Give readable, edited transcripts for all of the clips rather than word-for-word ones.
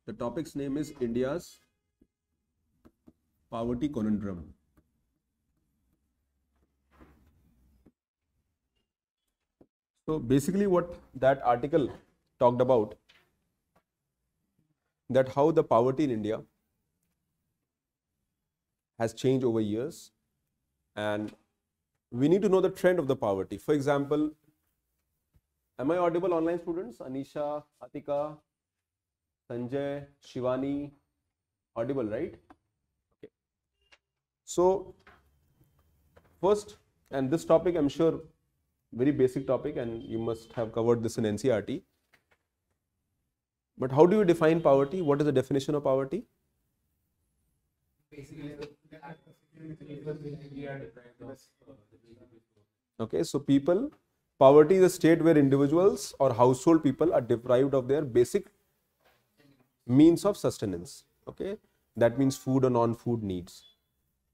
The topic's name is India's Poverty Conundrum. So basically what that article talked about, that how the poverty in India has changed over years, and we need to know the trend of the poverty. For example, am I audible, online students? Anisha, Atika, Sanjay, Shivani, audible, right? Okay. So first, and this topic I'm sure very basic topic and you must have covered this in NCERT. But how do you define poverty? What is the definition of poverty? Okay, so poverty is a state where individuals or household people are deprived of their basic means of sustenance. Okay, that means food or non-food needs.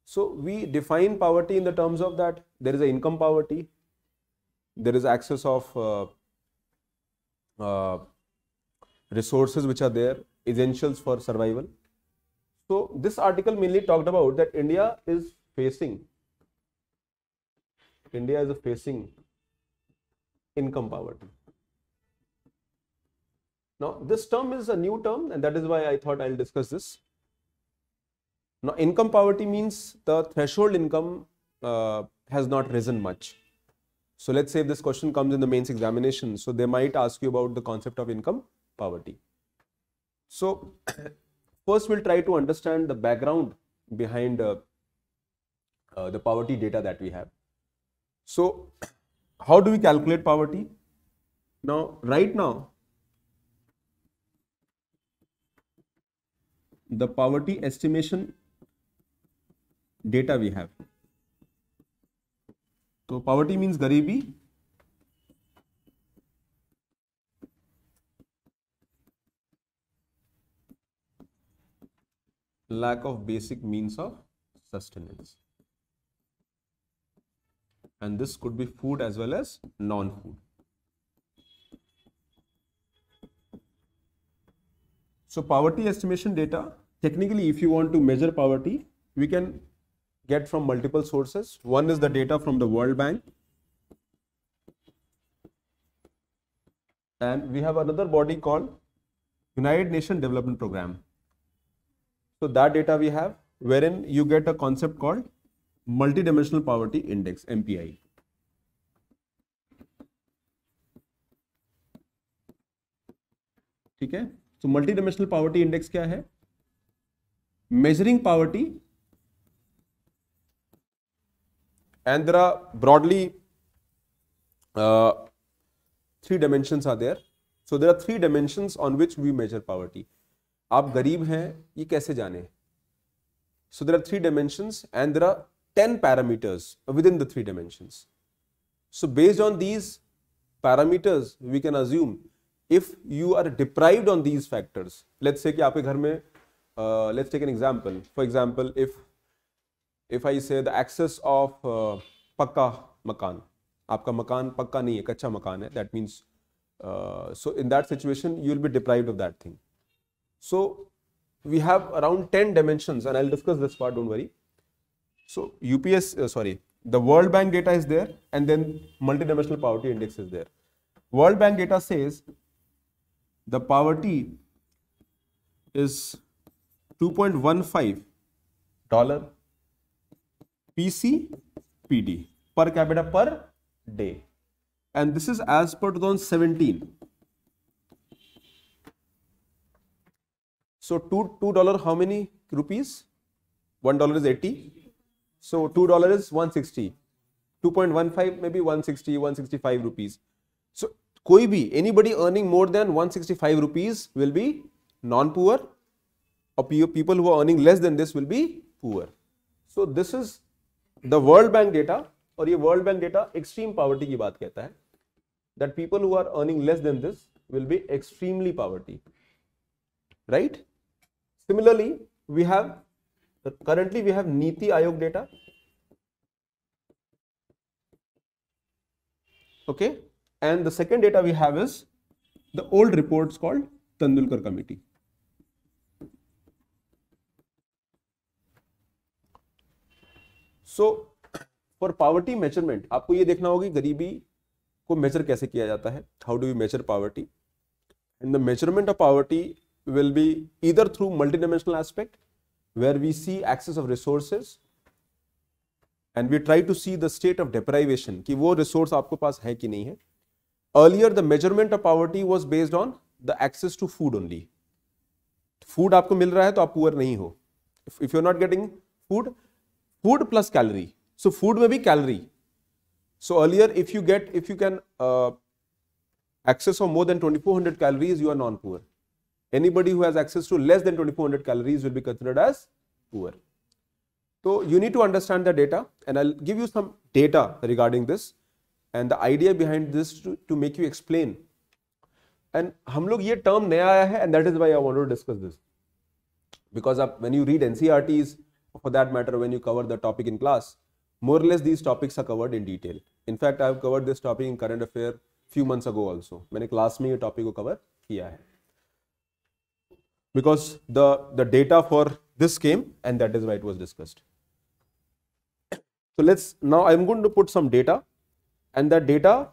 So we define poverty in the terms of that there is an income poverty, there is access of resources which are there, essentials for survival. So this article mainly talked about that India is facing income poverty. Now this term is a new term and that is why I thought I'll discuss this. Now income poverty means the threshold income has not risen much. So let's say if this question comes in the mains examination, so they might ask you about the concept of income poverty. So first we'll try to understand the background behind the poverty data that we have. So how do we calculate poverty? Now, right now, the poverty estimation data we have. So poverty means garibi. Lack of basic means of sustenance. And this could be food as well as non-food. So poverty estimation data, technically if you want to measure poverty, we can get from multiple sources. One is the data from the World Bank. And we have another body called United Nations Development Program. So that data we have, wherein you get a concept called Multidimensional Poverty Index, MPI. ठीक है? So Multidimensional Poverty Index क्या है? Measuring poverty, and there are broadly 3 dimensions are there. So there are 3 dimensions on which we measure poverty. आप गरीब हैं ये कैसे जाने? So there are 3 dimensions and there are 10 parameters within the 3 dimensions. So based on these parameters, we can assume if you are deprived on these factors. Let's say कि आपके घर में, let's take an example. For example, if I say the access of पक्का मकान, आपका मकान पक्का नहीं है, कच्चा मकान है, that means so in that situation you will be deprived of that thing. So we have around 10 dimensions and I'll discuss this part, don't worry. So the World Bank data is there and then Multidimensional Poverty Index is there. World Bank data says the poverty is $2.15 PCPD per capita per day, and this is as per 2017. So $2 how many rupees? $1 is 80. So $2 is 160. 2.15 maybe 160, 165 rupees. So anybody earning more than 165 rupees will be non-poor, or people who are earning less than this will be poor. So this is the World Bank data, और ये World Bank data extreme poverty की बात कहता है, that people who are earning less than this will be extremely poverty, right? Similarly, currently we have Niti Aayog data. Okay, and the second data we have is the old reports called Tendulkar Committee. So for poverty measurement आपको ये देखना होगा गरीबी को major कैसे किया जाता है, how do we measure poverty, and the measurement of poverty will be either through multidimensional aspect where we see access of resources and we try to see the state of deprivation कि वो resource आपको पास है कि नहीं है. Earlier the measurement of poverty was based on the access to food only. Food आपको मिल रहा है तो आप poor नहीं हो. If you're not getting food plus calorie. So food में भी calorie. So earlier if you can access of more than 2400 calories, you are non-poor. Anybody who has access to less than 2400 calories will be considered as poor. So you need to understand the data, and I'll give you some data regarding this and the idea behind this to make you explain. And हम लोग ये term नया आया है, and that is why I want to discuss this. Because when you read NCERTs, for that matter, when you cover the topic in class, more or less these topics are covered in detail. In fact, I have covered this topic in current affair few months ago also. मैंने class में ये topic को cover किया है. Because the data for this came, and that is why it was discussed. So now I'm going to put some data, and that data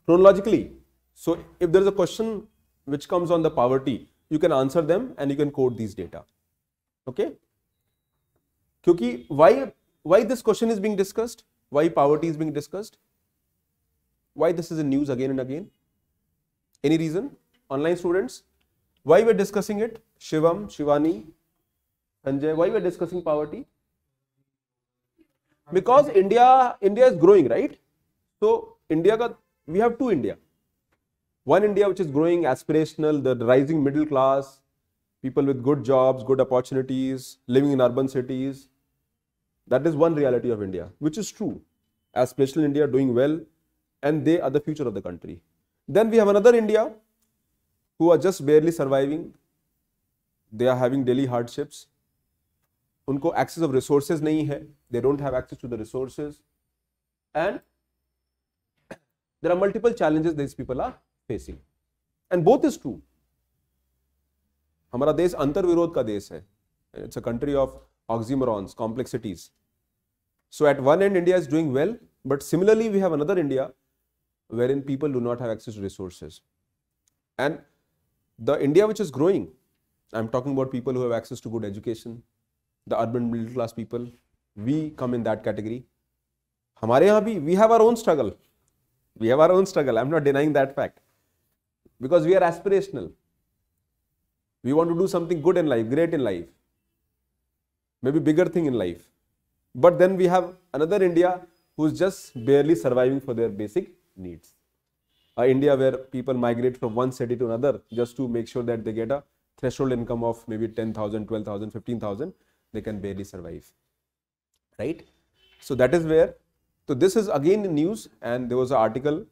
chronologically. So if there is a question which comes on the poverty, you can answer them and you can quote these data. Okay? क्योंकि why this question is being discussed? Why poverty is being discussed? Why this is in news again and again? Any reason? Online students? Why we are discussing it? Shivam, Shivani, Sanjay, why we are discussing poverty? Because India is growing, right? So we have two India. One India which is growing, aspirational, the rising middle class, people with good jobs, good opportunities, living in urban cities. That is one reality of India, which is true. Aspirational India doing well, and they are the future of the country. Then we have another India who are just barely surviving. They are having daily hardships. उनको access of resources नहीं है. They don't have access to the resources, and there are multiple challenges these people are facing. And both is true. हमारा देश अंतर्विरोध का देश है. It's a country of oxymorons, complexities. So at one end India is doing well, but similarly we have another India wherein people do not have access to resources. And the India which is growing, I'm talking about people who have access to good education, the urban middle class people, we come in that category. हमारे यहाँ भी we have our own struggle. We have our own struggle. I'm not denying that fact. Because we are aspirational. We want to do something good in life, great in life. Maybe bigger thing in life. But then we have another India who's just barely surviving for their basic needs. India where people migrate from one city to another just to make sure that they get a threshold income of maybe 10,000, 12,000, 15,000, they can barely survive. Right? So that is where, so this is again in news, and there was an article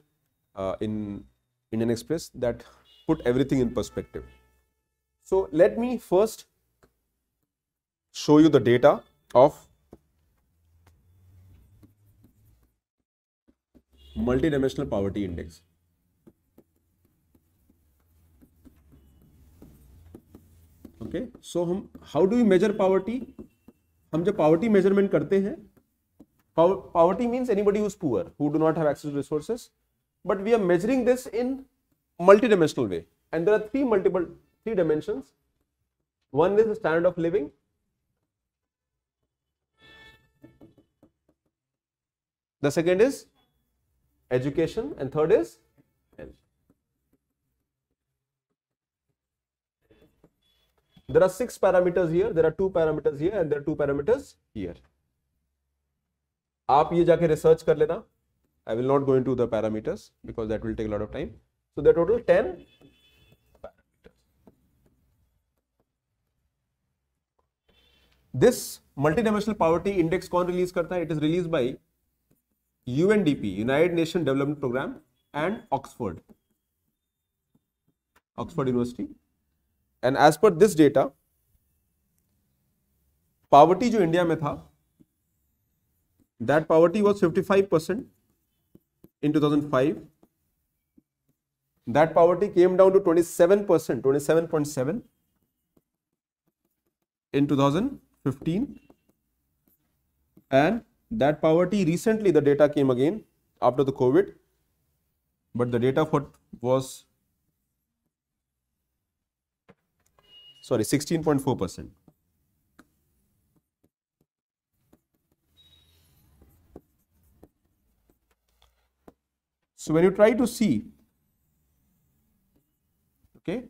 in Indian Express that put everything in perspective. So let me first show you the data of multidimensional poverty index. Okay, so how do we measure poverty? हम जब poverty measurement करते हैं, poverty means anybody who's poor, who do not have access to resources, but we are measuring this in multidimensional way, and there are three dimensions. One is the standard of living. The second is education, and third is health. There are 6 parameters here, there are 2 parameters here, and there are 2 parameters here. आप ये जाके research कर लेना. I will not go into the parameters because that will take a lot of time. So there are total 10 parameters. This multidimensional poverty index कौन release करता है? It is released by UNDP, United Nations Development Program, and Oxford University. And as per this data, poverty जो India में था, that poverty was 55% in 2005. That poverty came down to 27%, 27.7 in 2015. and that poverty recently the data came again after the COVID, but the data for was 16.4%. So when you try to see, okay,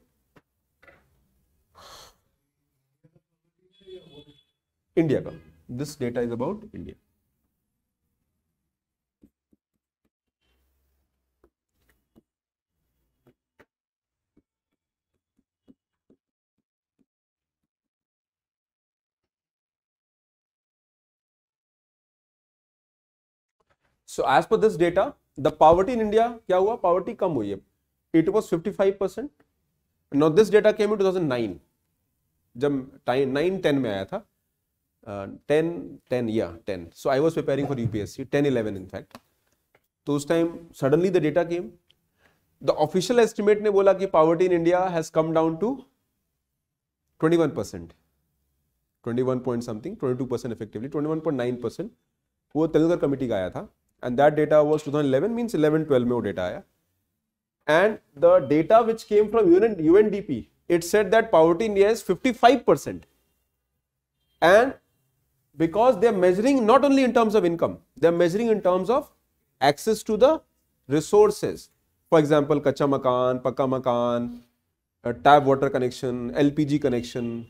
India ka, this data is about India. So as per this data, the poverty in India क्या हुआ? Poverty कम हुई है. It was 55%. Now this data came in 2009. जब 9-10 में आया था. 10. So I was preparing for UPSC 10-11 in fact. तो उस time suddenly the data came. The official estimate ने बोला कि poverty in India has come down to 21%. 21 point something, 22% effectively, 21.9%. वो तेलंगाना कमेटी का आया था. And that data was 2011, means 11-12 में वो data आया. And the data which came from UNDP, it said that poverty in India is 55%. And because they are measuring not only in terms of income, they are measuring in terms of access to the resources. For example, kacha makan, pakka makan, tap water connection, LPG connection.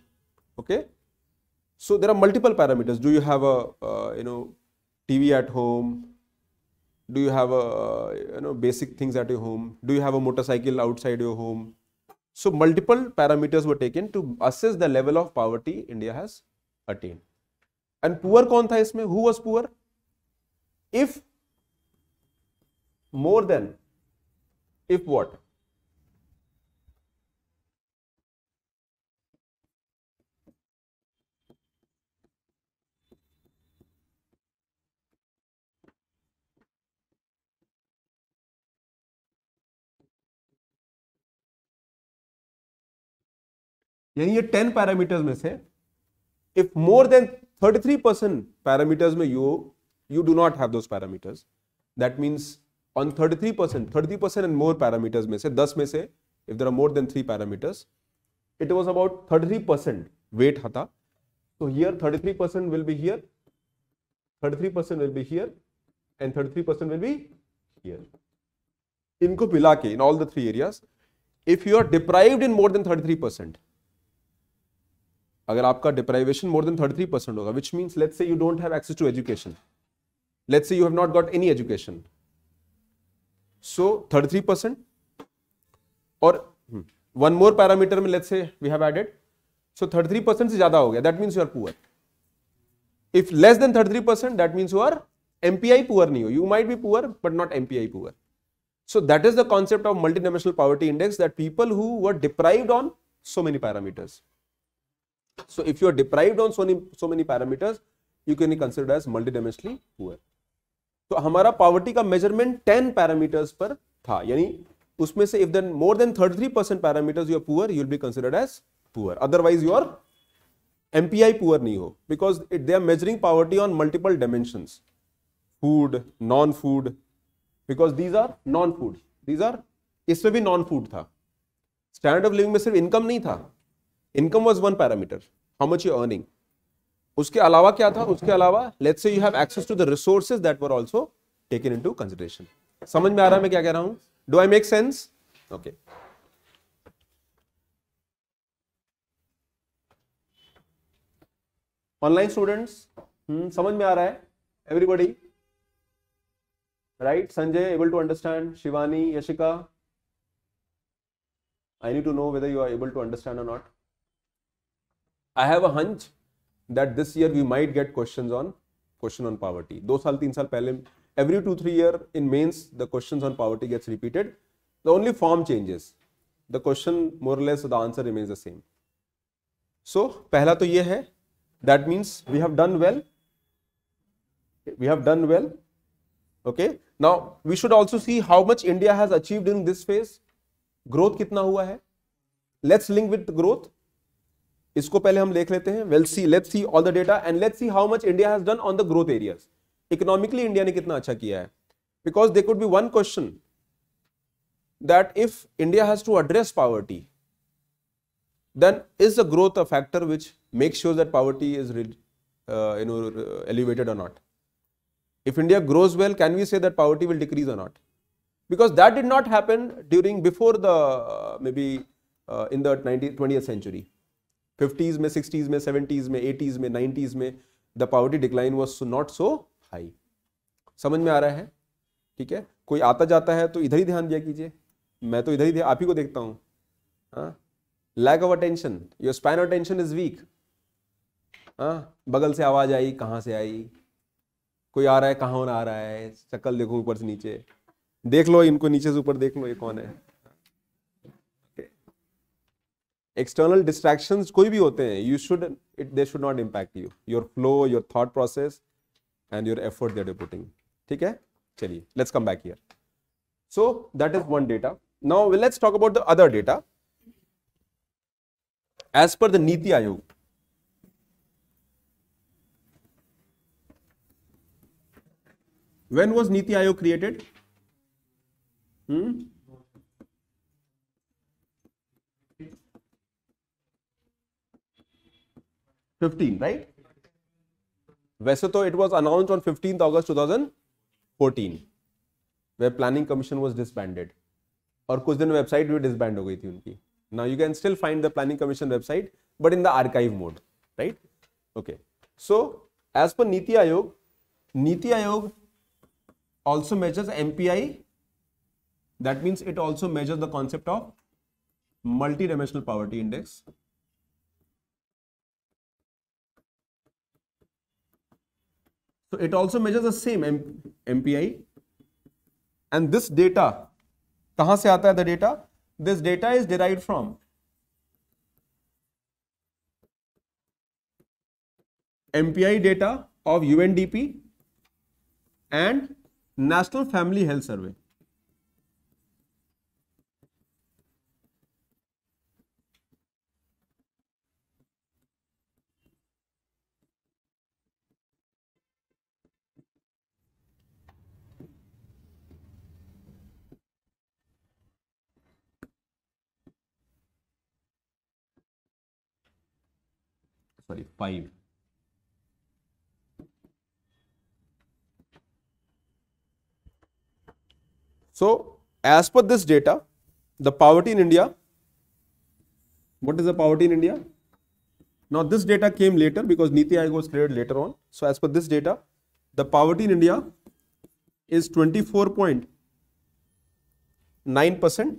Okay. So there are multiple parameters. Do you have a TV at home? Do you have a basic things at your home? Do you have a motorcycle outside your home? So multiple parameters were taken to assess the level of poverty India has attained. And poor कौन था इसमें? Who was poor? If more than, if what? यानी ये 10 parameters में से if more than 33% parameters में you do not have those parameters, that means on 33% and more parameters में से 10 में से if there are more than 3 parameters, it was about 33% weight था. So here 33% will be here, 33% will be here, and 33% will be here. इनको मिला के in all the 3 areas, if you are deprived in more than 33%, अगर आपका deprivation more than 33% होगा, which means let's say you don't have access to education, let's say you have not got any education, so 33%, or one more parameter में let's say we have added, so 33% से ज़्यादा हो गया, that means you are poor. If less than 33%, that means you are MPI poor नहीं हो, you might be poor but not MPI poor. So that is the concept of multidimensional poverty index, that people who were deprived on so many parameters. So if you are deprived on so many parameters, you can be considered as multidimensionally poor. तो हमारा poverty का measurement 10 parameters पर था, यानी उसमें से if then more than 33% parameters you are poor, you will be considered as poor. Otherwise you are MPI poor नहीं हो, because they are measuring poverty on multiple dimensions, food, non-food, because these are non-food. These are, इसमें भी non-food था. Standard of living में सिर्फ income नहीं था. Income was one parameter, how much you are earning. उसके अलावा क्या था? उसके अलावा let's say you have access to the resources that were also taken into consideration. समझ में आ रहा है मैं क्या कह रहा हूं? Do I make sense? Okay. Online students, समझ में आ रहा है? Everybody, right? Sanjay able to understand? Shivani, Yashika, I need to know whether you are able to understand or not. I have a hunch that this year we might get question on poverty. 2 साल 3 साल पहले, every 2-3 year in mains the questions on poverty gets repeated. The only form changes. The question more or less the answer remains the same. So पहला तो ये है, that means we have done well. We have done well. Okay. Now we should also see how much India has achieved in this phase. Growth कितना हुआ है? Let's link with growth. इसको पहले हम देख लेते हैं. Let's see all the data and let's see how much India has done on the growth areas. Economically India ने कितना अच्छा किया है. Because they could be one question that if India has to address poverty, then is the growth a factor which makes sure that poverty is elevated or not? If India grows well, can we say that poverty will decrease or not? Because that did not happen before the maybe in the 20th century. 50s में, 60s में, 70s में, 80s में, 90s में the poverty decline was not so high. समझ में आ रहा है? ठीक है. कोई आता जाता है तो इधर ही ध्यान दिया कीजिए. मैं तो इधर ही आप ही को देखता हूं. Lack of attention, your span of attention is weak. बगल से आवाज आई, कहां से आई, कोई आ रहा है, कहां आ रहा है, शक्ल देखो ऊपर से नीचे, देख लो इनको, नीचे से ऊपर देख लो ये कौन है. एक्सटर्नल डिस्ट्रैक्शंस कोई भी होते हैं, they should not impact you, your flow, your thought process and your effort that you putting. ठीक है, चलिए let's come back here. So that is one data. Now let's talk about the other data. As per the Niti Aayog, when was Niti Aayog created? 15, right? वैसे तो it was announced on 15th August 2014. where planning commission was disbanded, और कुछ दिन website भी disband हो गई थी उनकी. Now you can still find the planning commission website but in the archive mode, right? Okay, so as per Niti Aayog also measures MPI. That means it also measures the concept of multi-dimensional poverty index. So it also measures the same MPI. And this data, कहां से आता है the data? This data is derived from MPI data of UNDP and National Family Health Survey. Sorry, 5. So, as per this data, the poverty in India, what is the poverty in India? Now, this data came later because Niti Aayog was created later on. So, as per this data, the poverty in India is 24.9%.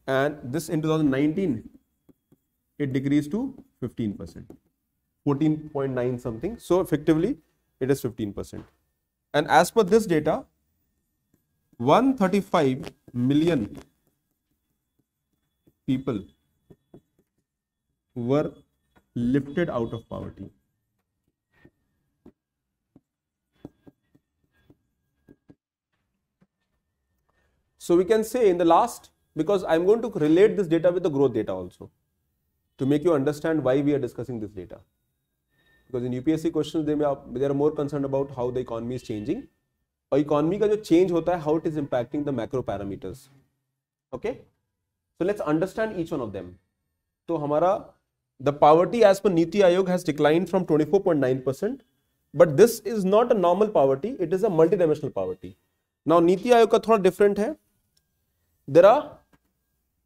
And this in 2019, it decreased to 15%, 14.9 something. So effectively, it is 15%. And as per this data, 135 million people were lifted out of poverty. So we can say in the last, because I'm going to relate this data with the growth data also to make you understand why we are discussing this data. Because in UPSC questions, they are more concerned about how the economy is changing. और economy का जो change होता है, how it is impacting the macro parameters. Okay? So let's understand each one of them. तो हमारा the poverty as per Niti Aayog has declined from 24.9%, but this is not a normal poverty, it is a multidimensional poverty. Now Niti Aayog का थोड़ा different है. There are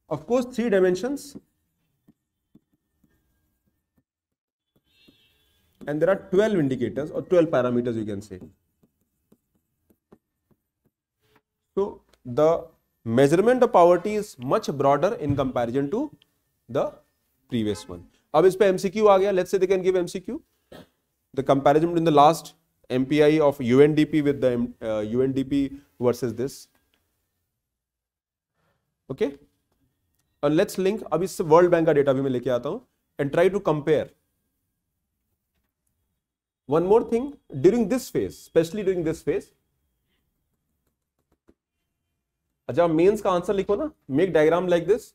of course 3 dimensions and there are 12 indicators or 12 parameters you can say. So the measurement of poverty is much broader in comparison to the previous one. अब इस पे MCQ आ गया. Let's say they can give MCQ. The comparison between the last MPI of UNDP with the UNDP versus this. Okay? और let's link, अब इससे world bank का data भी मैं लेके आता हूं and try to compare. One more thing, during this phase, specially during this phase, अच्छा मेंस का आंसर लिखो ना, make diagram like this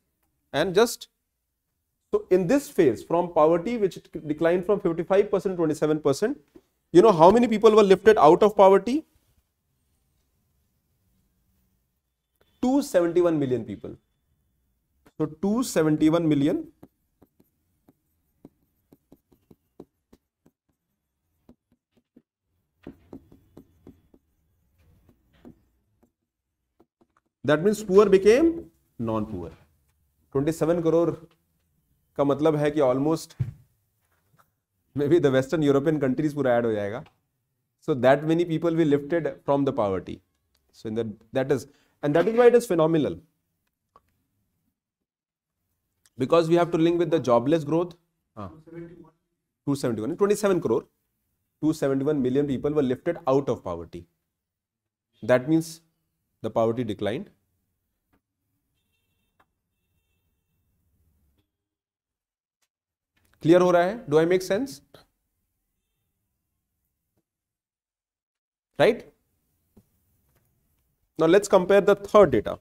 and just, so in this phase from poverty which declined from 55% to 27%, you know how many people were lifted out of poverty? 271 million people. So 271 million that means poor became non-poor. 27 crore का मतलब है कि almost may be the western European countries पूरा add हो जाएगा. So that many people we lifted from the poverty. So in that is and that is why it is phenomenal, because we have to link with the jobless growth. 271 27 crore 271 million people were lifted out of poverty. That means the poverty declined. Clear हो रहा है? Do I make sense? Right. Now let's compare the third data.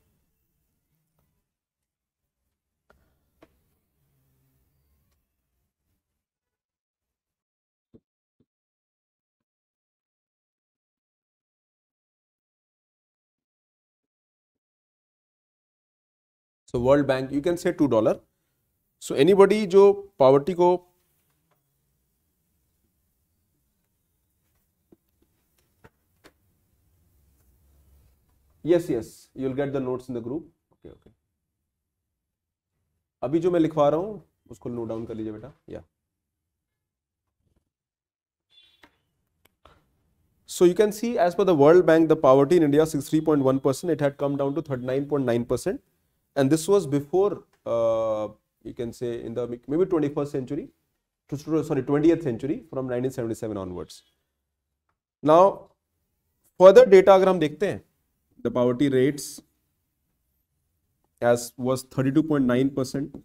So world bank, you can say $2. So anybody जो poverty को yes you will get the notes in the group. Okay अभी जो मैं लिखवा रहा हूं उसको नोट डाउन कर लीजिए बेटा. या so you can see as per the World Bank the poverty in India 63.1%, it had come down to 39.9%, and this was before you can say in the maybe 21st century, sorry 20th century, from 1977 onwards. Now further data अगर हम देखते हैं, the poverty rates as was 32.9%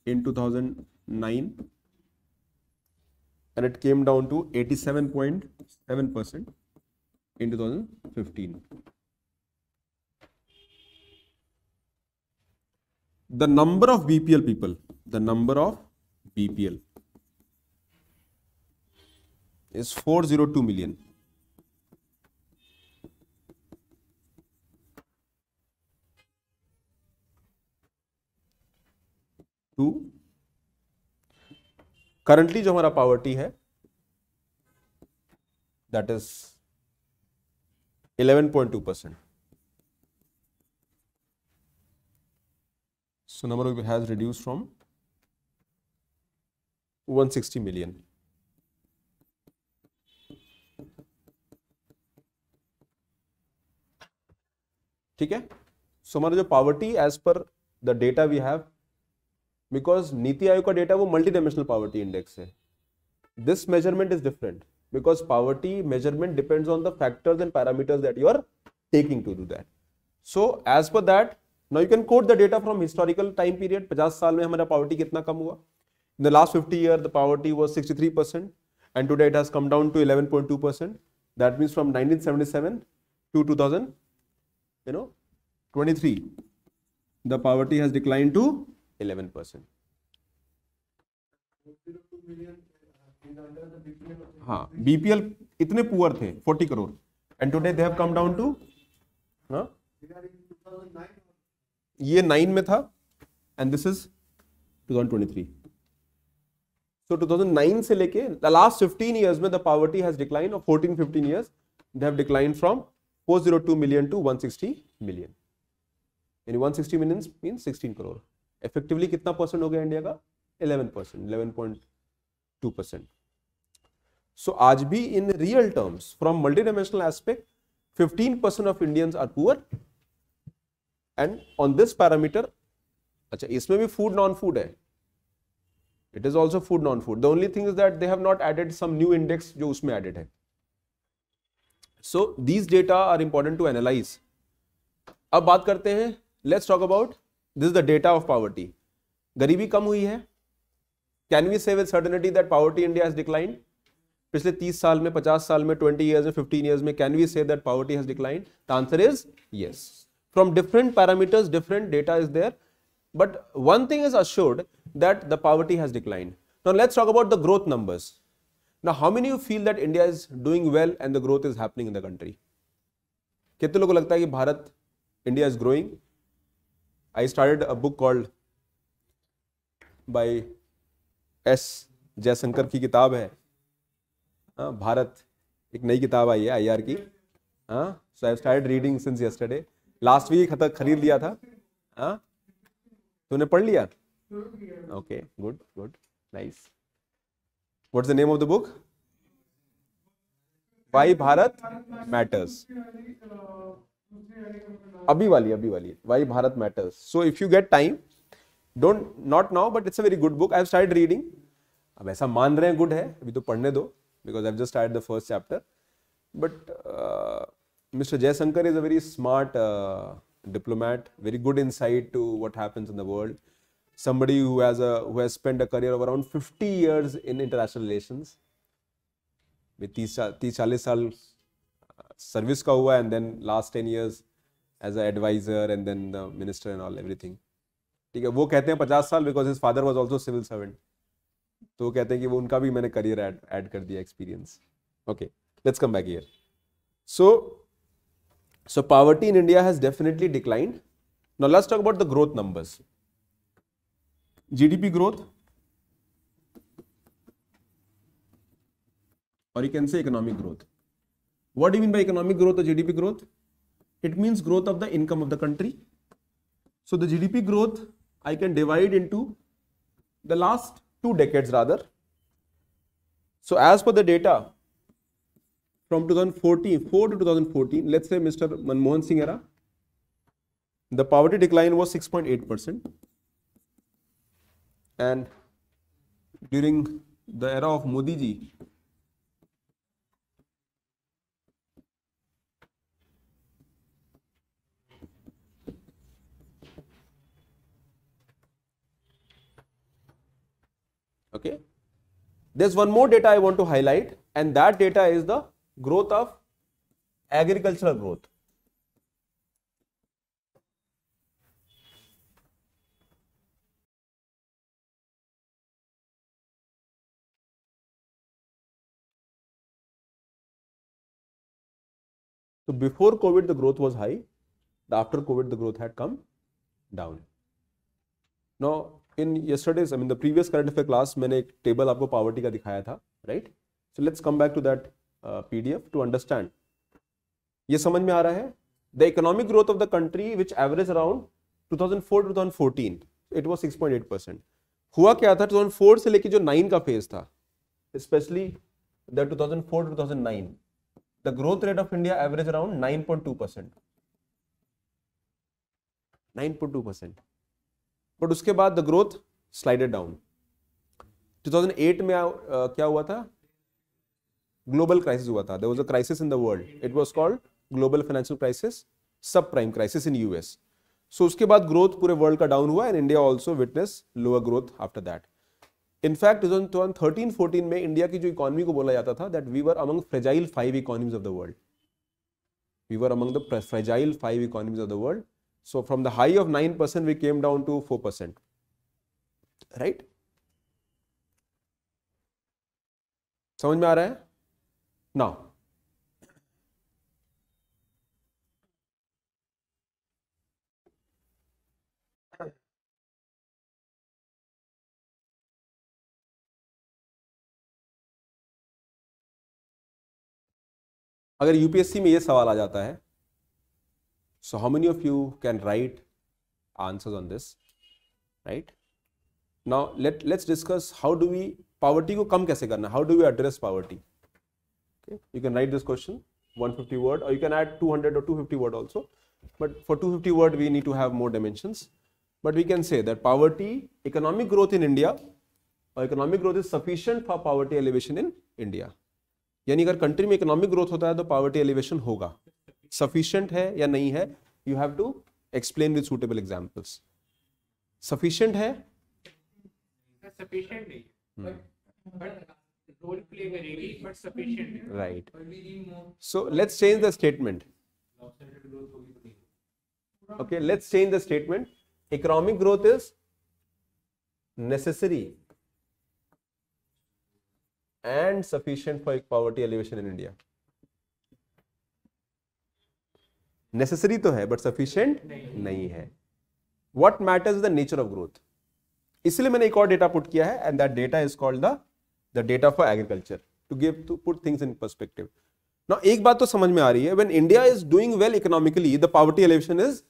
in 2009 and it came down to 87.7% in 2015. The number of BPL people, the number of BPL is 402 million. Currently जो हमारा poverty है that is 11.2%. So number has reduced from 160 million. ठीक है. So हमारा जो poverty as per the data we have, because NITI Aayog का data वो multi dimensional poverty index है. This measurement is different because poverty measurement depends on the factors and parameters that you are taking to do that. So as per that now you can quote the data from historical time period. 50 साल में हमारा poverty कितना कम हुआ. In the last 50 year the poverty was 63% and today it has come down to 11.2%. That means from 1977 to 2023 the poverty has declined to 11%. हाँ, BPL इतने poor थे 40 crore and today they have come down to ये 9 में था and this is 2023. So 2009 से लेके the last 15 years में the poverty has declined, or 14-15 years they have declined from 402 million to 160 million. यानी 160 million means 16 करोड़. इफेक्टिवली कितना परसेंट हो गया इंडिया का? 11%, 11.2%. सो आज भी in real terms from multi dimensional aspect 15% of Indians are poor and on this parameter. अच्छा, इसमें भी फूड नॉन फूड है. It is also food non food. The only thing is that they have not added some new index जो उसमें added है. So these data are important to analyze. अब बात करते हैं, let's talk about this the data of poverty. गरीबी कम हुई है. कैन वी से with certainty that poverty India has declined? पिछले 30 साल में, 50 साल में, 20 इयर्स में, 15 इयर्स में, can we say that poverty has declined? The answer is yes. From different parameters, different data is there. But one thing is assured, that the poverty has declined. Now let's talk about the growth numbers. Now how many of you feel that India is doing well and the growth is happening in the country? कितने लोगों को लगता है कि Bharat, India is growing? I started a book called by S. Jaishankar की किताब है, भारत, एक नई किताब आई है IR की. So I have started reading since yesterday. Last week खरीद लिया था. तूने पढ़ लिया? Okay, good, nice. What's the name of the book? Why Bharat Matters. अभी वाली Why Bharat Matters. So if you get time, not now, but it's a very good book. I have started reading. अब ऐसा मान रहे हैं good है, अभी तो पढ़ने दो, because I've just started the first chapter. But Mr. Jayasankar is a very smart diplomat, very good insight to what happens in the world. Somebody who has spent a career of around 50 years in international relations. with 30-40 साल service का हुआ, and then last 10 years as an advisor and then the minister and all everything. ठीक है, वो कहते हैं 50 साल because his father was also civil servant. तो वो कहते हैं कि वो उनका भी मैंने career add कर दिया experience. Okay, let's come back here. So poverty in India has definitely declined. Now let's talk about the growth numbers. GDP growth, or you can say economic growth. What do you mean by economic growth or GDP growth? It means growth of the income of the country. So the GDP growth I can divide into the last 2 decades rather. So as per the data from 2004 to 2014, let's say Mr. Manmohan Singh era, the poverty decline was 6.8%. And during the era of Modi ji, okay, there's one more data I want to highlight, and that data is the growth of agricultural growth. So before COVID, the growth was high. After COVID, the growth had come down. Now, in yesterday's, the previous current affair class, मैंने एक table आपको poverty का दिखाया था, right? So let's come back to that PDF to understand. ये समझ में आ रहा है? The economic growth of the country, which averaged around 2004 to 2014, it was 6.8%. हुआ क्या था? 2004 से लेके जो 9 का phase था, especially the 2004 to 2009. The growth rate of India averaged around 9.2%. 9.2%. But उसके बाद the growth slided down. 2008 में क्या हुआ था? Global crisis हुआ था. There was a crisis in the world. It was called global financial crisis, subprime crisis in US. So उसके बाद growth पूरे world का down हुआ, and India also witnessed lower growth after that. In fact, 2013-14 में India की जो economy को बोला जाता था that we were among fragile 5 economies of the world. We were among the fragile 5 economies of the world. So from the high of 9%, we came down to 4%. Right? समझ में आ रहा है? Now, अगर यूपीएससी में ये सवाल आ जाता है, so how many of you can write answers on this, right? Now let's discuss how do we poverty को कम कैसे करना, how do we address poverty? Okay, you can write this question 150 word, or you can add 200 or 250 word also, but for 250 word we need to have more dimensions. But we can say that poverty, economic growth in India, or economic growth is sufficient for poverty elevation in India. यानी अगर country में economic growth होता है तो poverty elevation होगा. Sufficient है या नहीं है, you have to explain with suitable examples. Sufficient है, सफिशिएंट नहीं, बट रोल प्ले करेगी, बट सफिशिएंट है. Right. So let's change the statement. Okay, let's change the statement. Economic growth is necessary and sufficient for poverty alleviation in India. Necessary तो है but sufficient नहीं है. What matters is the nature of growth. इसलिए मैंने एक और data put किया है and that data is called the data for agriculture to put things in perspective. Now एक बात तो समझ में आ रही है, when India is doing well economically, the poverty alleviation is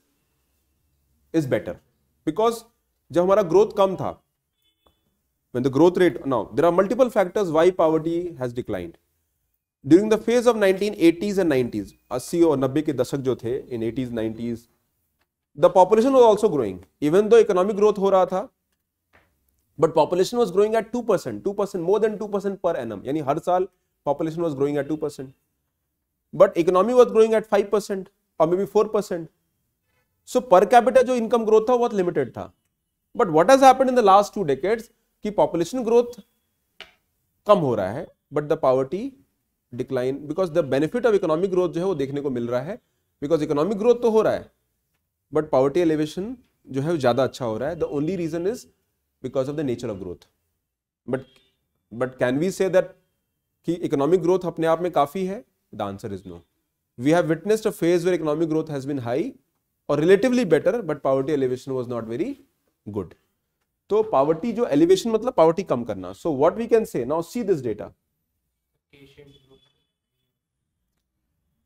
better because जब हमारा growth कम था, when the growth rate, now there are multiple factors why poverty has declined. During the phase of 1980s and 90s, 80 और 90 के दशक जो थे, in 80s 90s, the population was also growing, even though economic growth हो रहा था, but population was growing at 2%, more than 2% per annum. यानी हर साल population was growing at 2%, but economy was growing at 5% or maybe 4%. So per capita जो income growth था बहुत limited था. But what has happened in the last 2 decades कि population growth कम हो रहा है, but the poverty decline because the benefit of economic growth जो है वो देखने को मिल रहा है, because economic growth तो हो रहा है, but poverty alleviation जो है वो ज़्यादा अच्छा हो रहा है. The only reason is because of the nature of growth. But can we say that कि economic growth अपने आप में काफ़ी है? The answer is no. We have witnessed a phase where economic growth has been high or relatively better, but poverty alleviation was not very good. तो poverty जो alleviation मतलब poverty कम करना. So what we can say now, see this data.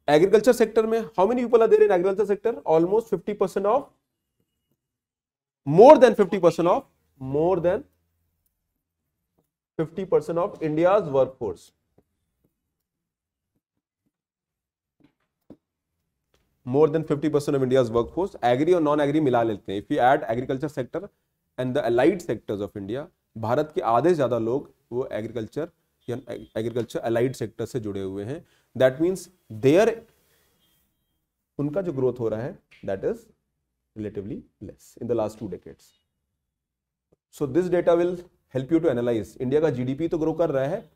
Agriculture sector में how many people are there in agriculture sector? Almost 50% of, more than 50% of India's workforce. More than 50% of India's workforce, agri और non-agri मिला लेते हैं. If we add agriculture sector and the allied sectors of India, Bharat के आधे से ज़्यादा लोग वो agriculture या agriculture allied sector से जुड़े हुए हैं. That means their उनका जो growth हो रहा है that is relatively less in the last 2 decades. So this data will help you to analyze. India का GDP तो grow कर रहा है,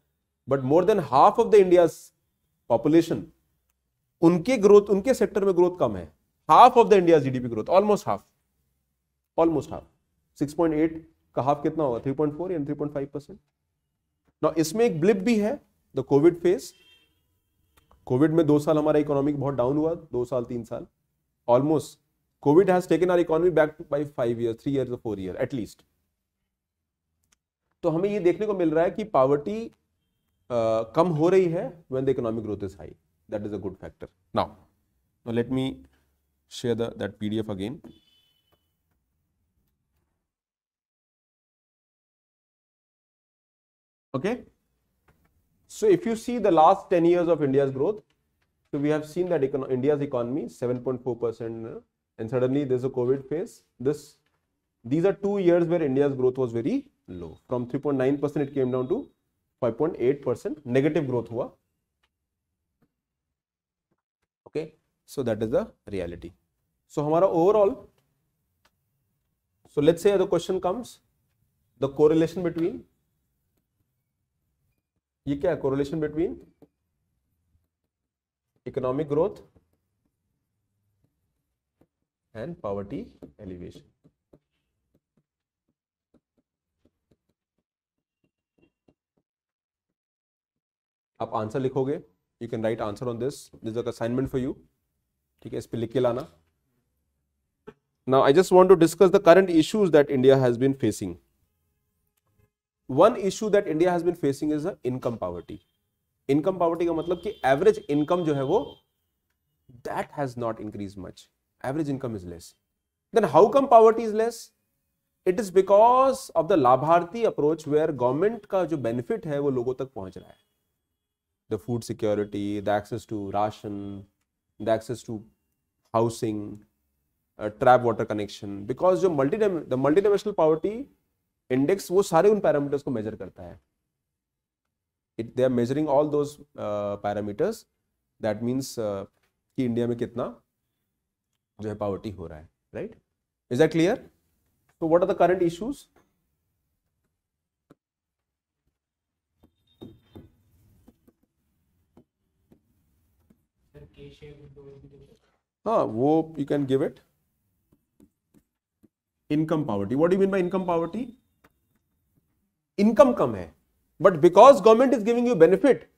but more than half of the India's population उनके ग्रोथ, उनके सेक्टर में ग्रोथ कम है. Half of the India GDP growth, almost half. 6.8 का हाफ कितना होगा? 3.4 या 3.5%. नाउ इसमें एक ब्लिप भी है, द कोविड फेज. कोविड में 2 साल हमारा इकोनॉमिक बहुत डाउन हुआ, 2 साल 3 साल almost. Covid has taken our economy back by 5 years, 3 years or 4 years at least. तो हमें ये देखने को मिल रहा है कि पॉवर्टी कम हो रही है when the economic growth is high. That is a good factor. Now let me share that PDF again. Okay. So if you see the last 10 years of India's growth, so we have seen that India's economy 7.4%, and suddenly there's a COVID phase. These are 2 years where India's growth was very low. From 3.9% it came down to 5.8%. Negative growth हुआ. Okay, so that is the reality. So हमारा overall, so let's say the question comes, the correlation between, ये क्या है? correlation between economic growth and poverty alleviation. आप answer लिखोगे, you can write answer on this. This is an assignment for you. ठीक है, इस पे लिख के लाना. Now I just want to discuss the current issues that India has been facing. One issue that India has been facing is the income poverty. Income poverty का मतलब कि average income जो है वो that has not increased much. Average income is less. Then how come poverty is less? It is because of the लाभार्थी approach where government का जो benefit है वो लोगों तक पहुंच रहा है. The food security, the access to ration, the access to housing, trap water connection. Because जो the multidimensional poverty index वो सारे उन parameters को measure करता है. They are measuring all those parameters. That means कि इंडिया में कितना जो है poverty हो रहा है, right? Is that clear? So what are the current issues? हाँ वो you can give it. Income poverty. What do you mean by income poverty? Income कम है, but because government is giving you benefit,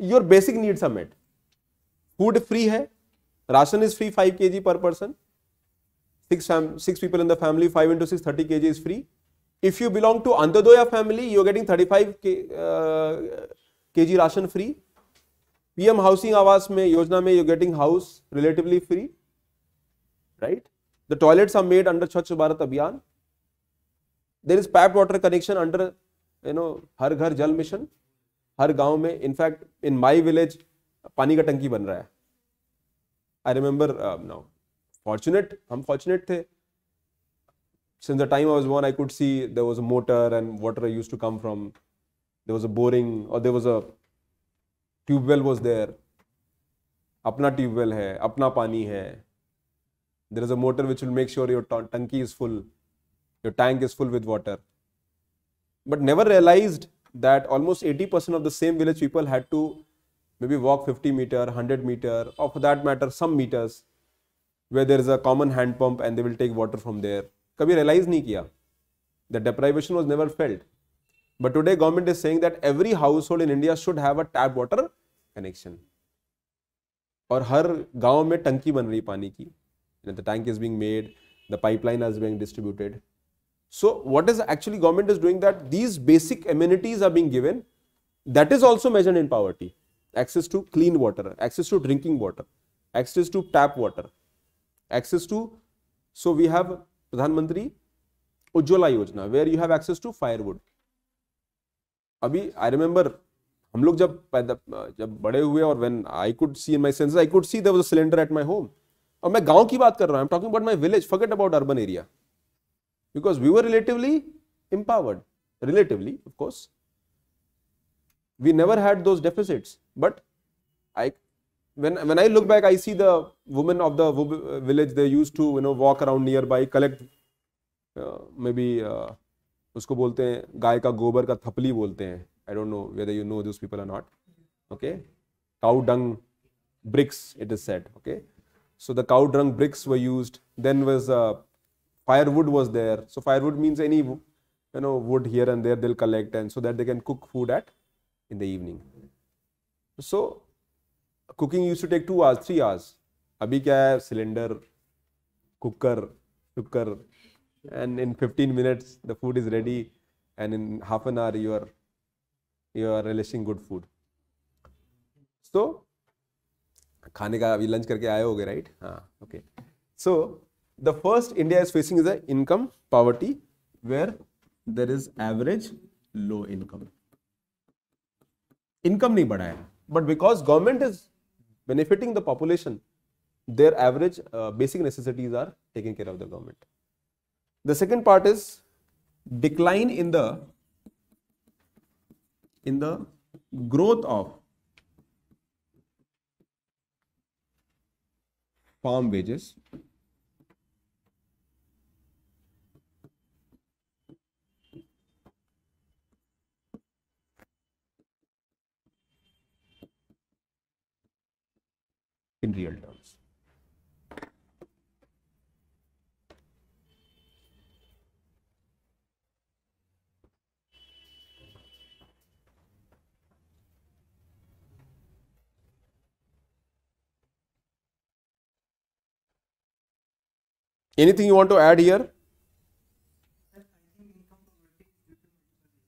your basic needs are met. Food free है, ration is free 5 kg per person. Six people in the family, 5 into 6, 30 kg is free. If you belong to Antadoya family, you are getting 35 kg ration free. PM housing Awas में योजना में you are getting house relatively free, right? The toilets are made under Swachh Bharat Abhiyan. There is tap water connection under, हर घर जल mission. हर गांव में, in fact in my village पानी का टंकी बन रहा है. I remember now. हम fortunate थे. Since the time I was born, I could see there was a motor and water used to come from. There was a boring or there was a tube well was there. अपना tube well है, अपना पानी है. There is a motor which will make sure your tanki is full, your tank is full with water. But never realized that almost 80% of the same village people had to maybe walk 50 meter, 100 meter, or for that matter some meters, where there is a common hand pump and they will take water from there. कभी realize नहीं किया. The deprivation was never felt. But today government is saying that every household in India should have a tap water connection. और हर गांव में टंकी बन रही पानी की. The tank is being made, the pipeline is being distributed. So what is actually government is doing, that these basic amenities are being given. That is also measured in poverty. Access to clean water, access to drinking water, access to tap water, access to, so we have Pradhan Mantri Ujjwala Yojana where you have access to firewood. अभी I remember हम लोग जब बड़े हुए और when I could see in my senses, I could see there was a cylinder at my home. और मैं गांव की बात कर रहा हूं. I'm talking about my village. Forget about urban area. Because we were relatively empowered. Relatively, of course. We never had those deficits. But when I look back, I see the women of the village, they used to walk around nearby, collect maybe उसको बोलते हैं गाय का गोबर का थपली बोलते हैं. I don't know whether you know those people or not. Okay, cow dung bricks, it is said. Okay, so the cow dung bricks were used. Then was firewood was there. So firewood means any wood here and there they'll collect, and so that they can cook food in the evening. So cooking used to take 2 hours, 3 hours. अभी क्या है, cylinder, cooker, and in 15 minutes the food is ready, and in half an hour you are relishing good food. So खाने का अभी lunch करके आए होगे, right? हाँ, okay. So the first India is facing is the income poverty, where there is average low income. Income नहीं बढ़ा है, but because government is benefiting the population, their average basic necessities are taken care of the government. The second part is decline in the growth of farm wages, in real terms. Anything you want to add here? I think income poverty is due to multiple reasons,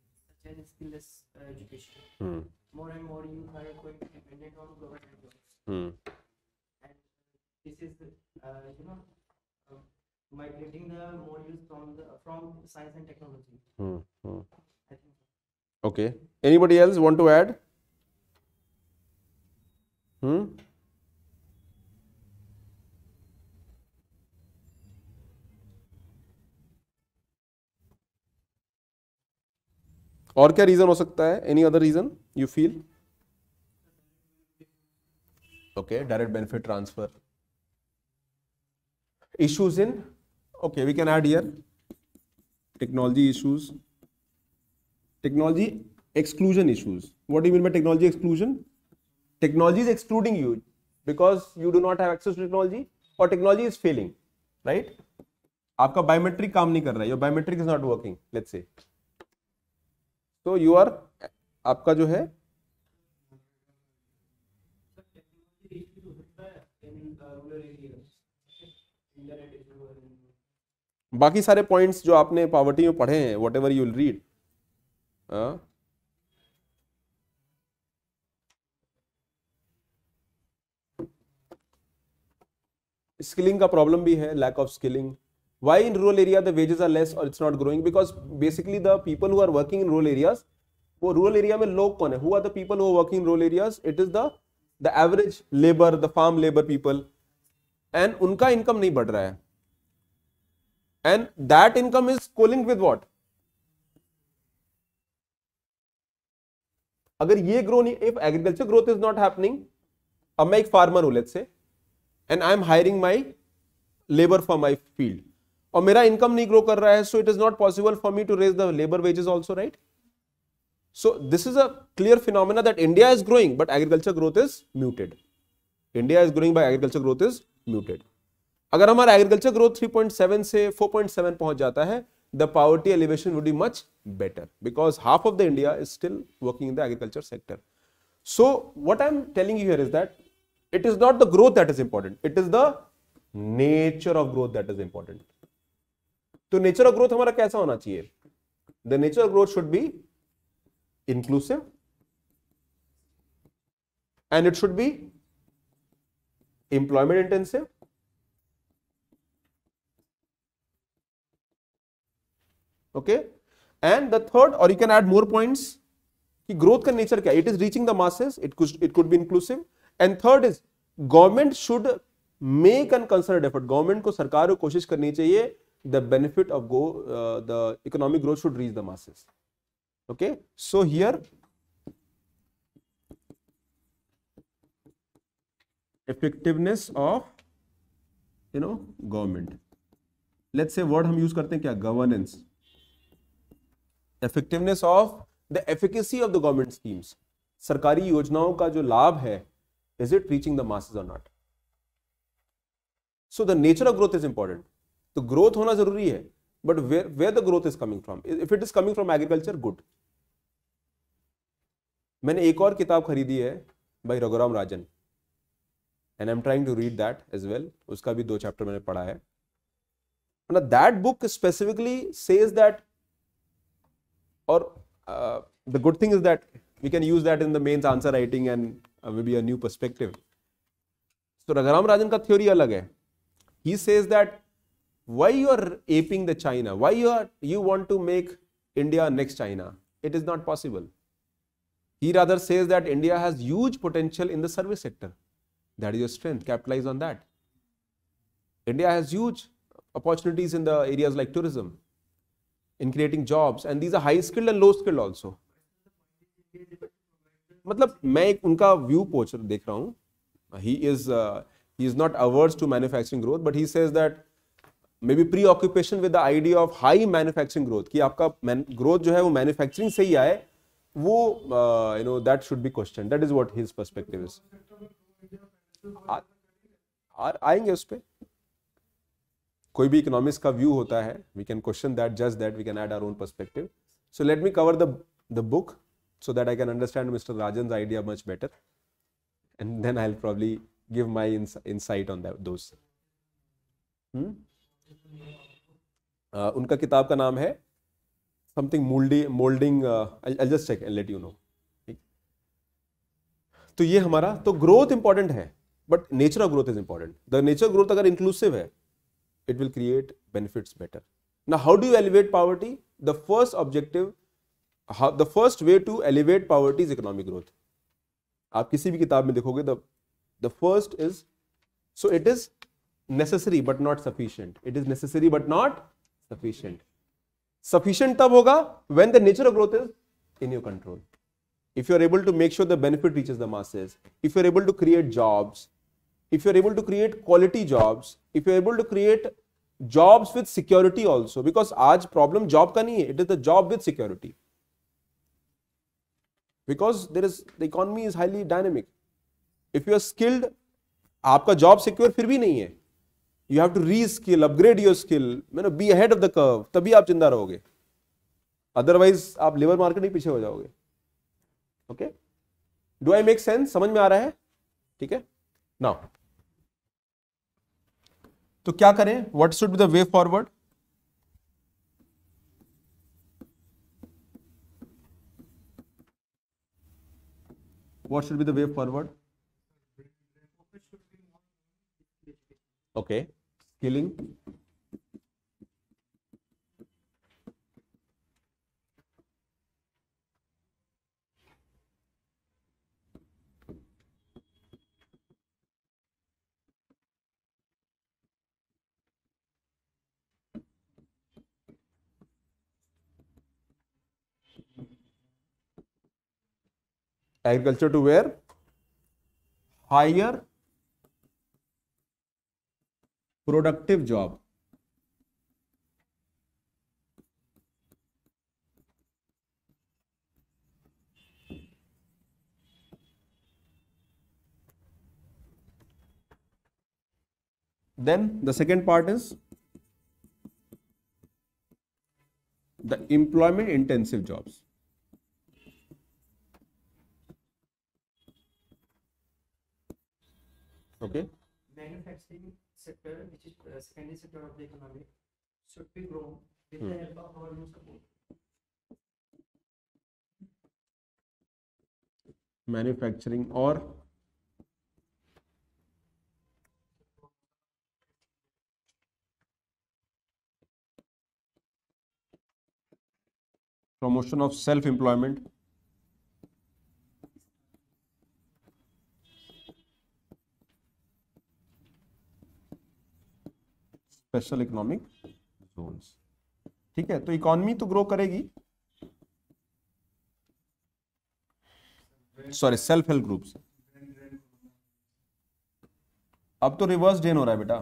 such as skillless education. More and more youth are going dependent on government jobs. And this is, migrating the more youth from science and technology. I think so. Okay. Anybody else want to add? और क्या reason हो सकता है? Any other reason you feel? Okay, direct benefit transfer. Issues in, okay, we can add here technology issues, technology exclusion issues. What do you mean by technology exclusion? Technology is excluding you because you do not have access to technology, or technology is failing, right? आपका biometric काम नहीं कर रहा है, your biometric is not working, let's say, तो you are, आपका जो है बाकी सारे पॉइंट्स जो आपने पॉवर्टी में पढ़े हैं, whatever you will read, skilling का प्रॉब्लम भी है, lack of skilling. Why in rural area the wages are less or it's not growing? Because basically the people who are working in rural areas, वो rural area में लोग कौन है? Who are the people who are working in rural areas? It is the average labor, the farm labor people, and उनका income नहीं बढ़ रहा है, and that income is co-linked with what? अगर ये ग्रो नहीं, if agriculture growth is not happening, अब मैं एक फार्मर हूं let's say, and I am hiring my labor for my field, और मेरा इनकम नहीं ग्रो कर रहा है, so it is not possible for me to raise the labor wages also, right? So this is a clear phenomena that India is growing but agriculture growth is muted. India is growing but agriculture growth is muted. अगर हमारा agriculture growth 3.7 से 4.7 पहुंच जाता है, the poverty elevation would be much better because half of the India is still working in the agriculture sector. So what I am telling you here is that it is not the growth that is important, it is the nature of growth that is important. तो nature of growth हमारा कैसा होना चाहिए? The nature of growth should be inclusive and it should be employment intensive, okay, and the third, और you can add more points कि growth का nature क्या है? It is reaching the masses, it could be inclusive, and third is government should make an concerned effort, government को, सरकार को कोशिश करनी चाहिए the benefit of the economic growth should reach the masses. Okay, so here effectiveness of government, let's say word हम use करते हैं क्या? governance. Effectiveness of the efficacy of the government schemes, सरकारी योजनाओं का जो लाभ है, is it reaching the masses or not? So the nature of growth is important. तो ग्रोथ होना जरूरी है, but where the growth is coming from? If it is coming from agriculture, good. मैंने एक और किताब खरीदी है by Raghuram Rajan, and I am trying to read that as well. उसका भी 2 चैप्टर मैंने पढ़ा है. That book specifically says that, और the good thing is that we can use that in the mains answer writing and may be a new perspective. तो रघुराम राजन का theory अलग है. He says that why you are aping the China, why you want to make India next China? It is not possible. He rather says that India has huge potential in the service sector. That is your strength, capitalize on that. India has huge opportunities in the areas like tourism, in creating jobs, and these are high skilled and low skilled also. मतलब मैं एक उनका view पोच देख रहा हूँ. He is not averse to manufacturing growth, but he says that maybe preoccupation with the idea of high manufacturing growth, कि आपका growth जो है वो manufacturing से ही आए, वो that should be questioned. That is what his perspective is. आएंगे उस पे. कोई भी इकोनॉमिक्स का व्यू होता है, we can question that, judge that, we can add our own perspective. So let me cover the book so that I can understand Mr. Rajan's idea much better, and then I'll probably give my insight on those. उनका किताब का नाम है something moulding, I'll just check and let you know. तो ये हमारा, तो growth important है, but nature of growth is important. The nature of growth अगर इंक्लूसिव है, it will create benefits better. Now how do you elevate poverty? The first objective, the first way to elevate poverty is economic growth. आप किसी भी किताब में देखोगे, the first is, so it is necessary but not sufficient. It is necessary but not sufficient. Sufficient tab hoga when the nature of growth is in your control. If you are able to make sure the benefit reaches the masses, if you are able to create jobs, if you are able to create quality jobs, if you are able to create jobs with security also, because आज problem job का नहीं है, it is the job with security. Because the economy is highly dynamic. If you are skilled, आपका job secure फिर भी नहीं है. You have to re skill, upgrade your skill, be ahead of the curve, तभी आप जिंदा रहोगे, otherwise आप लेबर मार्केट ही पीछे हो जाओगे। Okay, do I make sense? समझ में आ रहा है? ठीक है। नाउ तो क्या करें, what should be the way forward? What should be the way forward? Okay, skilling. Agriculture to where? Higher productive job. Then the second part is the employment intensive jobs. Okay. Manufacturing sector, which is secondary sector of the economy, should be grown with the help of our new support. Manufacturing or promotion of self-employment. Special economic zones. ठीक है, तो economy तो grow करेगी, sorry self help groups. अब तो reverse drain हो रहा है बेटा,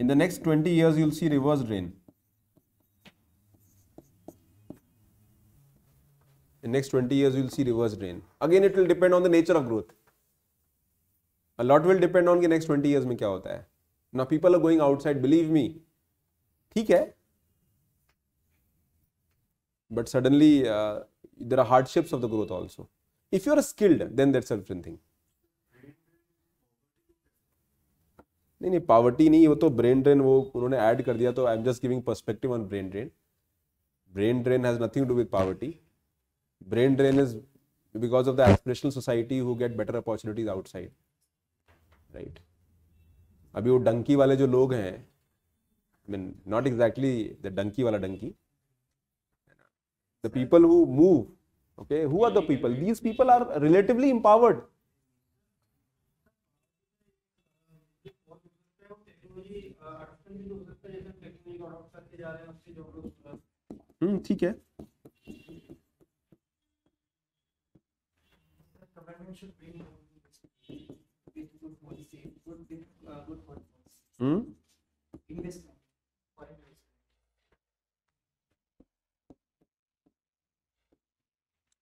in the next 20 years you'll see reverse drain. In next 20 years you'll see reverse drain. Again it will depend on the nature of growth. A lot will depend on कि next 20 years में क्या होता है. Now people are going outside, believe me. ठीक है, but suddenly there are hardships of the growth also. If you are skilled, then that's a different thing. नहीं poverty नहीं, वो तो ब्रेन ड्रेन वो उन्होंने ऐड कर दिया, तो I am just giving perspective on brain drain. Brain drain has nothing to do with poverty. Brain drain is because of the aspirational society who get better opportunities outside, right. अभी वो डंकी वाले जो लोग हैं, I mean not exactly the dunki वाला dunki, the people who move, okay, who are the people? These people are relatively empowered. ठीक है.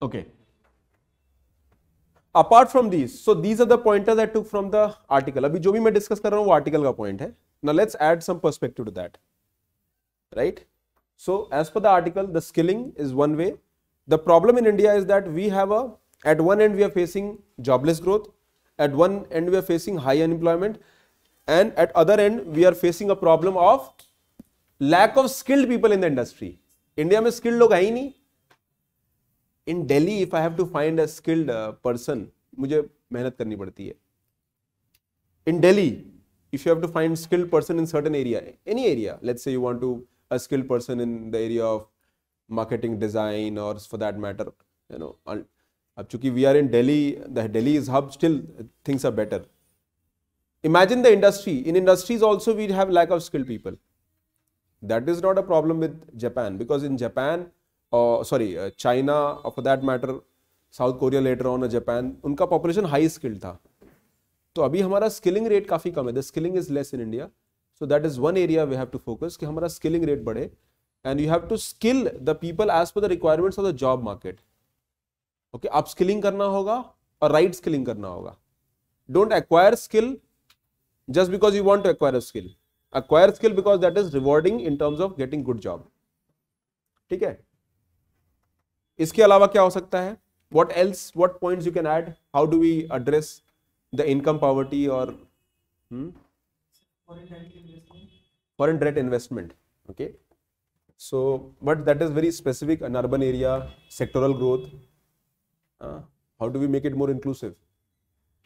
Okay. Apart from these, so these are the pointers I took from the article. अभी जो भी मैं discuss कर रहा हूँ वो आर्टिकल का पॉइंट है. Now let's add some perspective to that, right? So as per the article, the skilling is one way. The problem in India is that we have at one end we are facing jobless growth, at one end we are facing high unemployment, and at other end we are facing a problem of lack of skilled people in the industry. India में skilled लोग है ही नहीं. In Delhi, if I have to find a skilled person, मुझे मेहनत करनी पड़ती है. In Delhi, if you have to find skilled person in certain area, any area, let's say you want to a skilled person in the area of marketing design or for that matter, you know, अब चूंकि we are in Delhi, the Delhi is hub, still things are better. Imagine the industry. In industries also we have lack of skilled people. That is not a problem with Japan, because in Japan, China, or for that matter South Korea later on, Japan, उनका population high skilled था. तो अभी हमारा skilling rate काफी कम है. The skilling is less in India, so that is one area we have to focus कि हमारा skilling rate बढ़े, and you have to skill the people as per the requirements of the job market. Okay, upskilling करना होगा और right skilling करना होगा. Don't acquire skill just because you want to acquire a skill. Acquire skill because that is rewarding in terms of getting good job. ठीक है. इसके अलावा क्या हो सकता है? What else? What points you can add? How do we address the income poverty or foreign direct investment? Okay. So, but that is very specific, an urban area, sectoral growth. How do we make it more inclusive?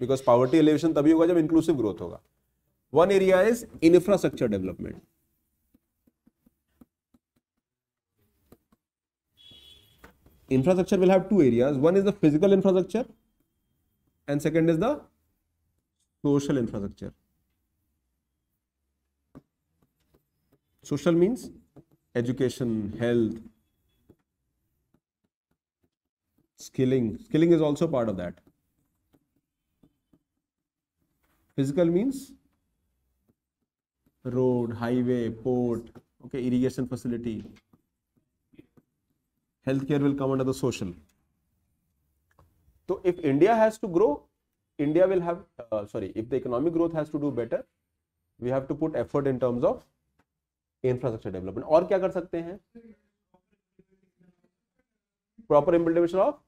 Because poverty elevation तभी होगा जब inclusive growth होगा. One area is infrastructure development. Infrastructure will have two areas. One is the physical infrastructure and second is the social infrastructure. Social means education, health, skilling. Skilling is also part of that. Physical means road, highway, port, okay, irrigation facility. Healthcare will come under the social. So if India has to grow, India will have, if the economic growth has to do better, we have to put effort in terms of infrastructure development. और क्या कर सकते हैं? Proper implementation of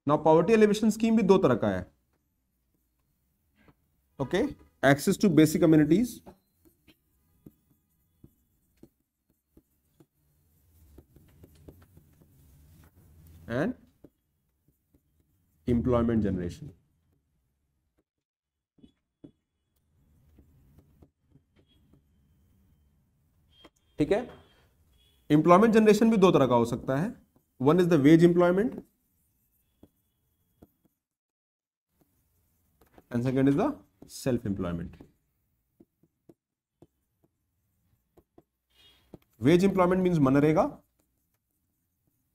Now poverty alleviation scheme भी दो तरह का है. Okay, access to basic amenities and employment generation. ठीक है. एम्प्लॉयमेंट जनरेशन भी दो तरह का हो सकता है. One is the ways employment and second is the self-employment. Wage employment means MNREGA.